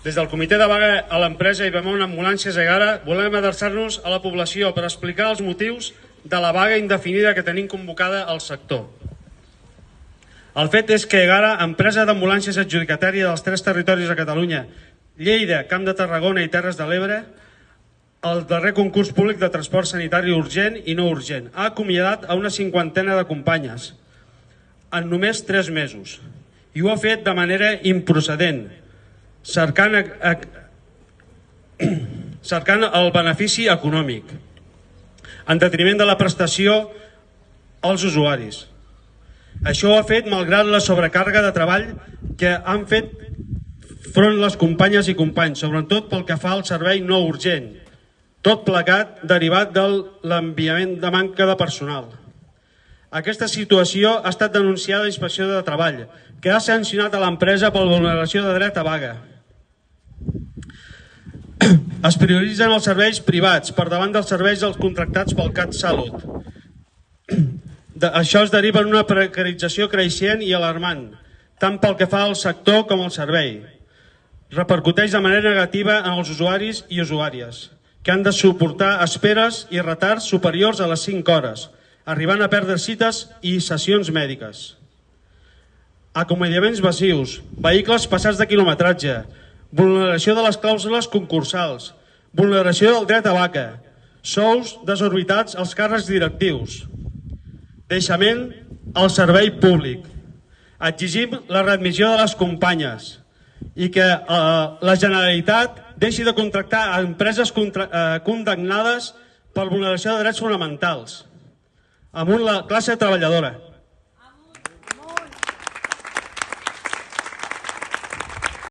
Des del comitè de vaga a l'empresa Ibamon Ambulàncies Egara volem adreçar-nos a la població per explicar els motius de la vaga indefinida que tenim convocada al sector. El fet és que Egara, empresa d'ambulàncies adjudicatària dels 3 territoris de Catalunya, Lleida, Camp de Tarragona i Terres de l'Ebre, el darrer concurs públic de transport sanitari urgent i no urgent, ha acomiadat a una 50ena de companyes en només 3 mesos i ho ha fet de manera improcedent, cercant el benefici econòmic en detriment de la prestació als usuaris. Això ho ha fet malgrat la sobrecàrrega de treball que han fet front les companyes i companys, sobretot pel que fa al servei no urgent, tot plegat derivat de l'enviament de manca de personal. Aquesta situació ha estat denunciada a la Inspecció de Treball, que ha sancionat a l'empresa per vulneració de dret a vaga. Es prioritzen els serveis privats per davant dels serveis dels contractats pel CatSalut. Això es deriva en una precarització creixent i alarmant, tant pel que fa al sector com al servei. Repercuteix de manera negativa en els usuaris i usuàries, que han de suportar esperes i retards superiors a les 5 hores, arribant a perdre cites i sessions mèdiques. Acomiadaments massius, vehicles passats de quilometratge, vulneració de les clàusules concursals, vulneració del dret a vaga, sous desorbitats als càrrecs directius, deixament al servei públic. Exigim la readmissió de les companyes i que la Generalitat deixi de contractar a empreses condemnades per vulneració de drets fonamentals amb la classe treballadora.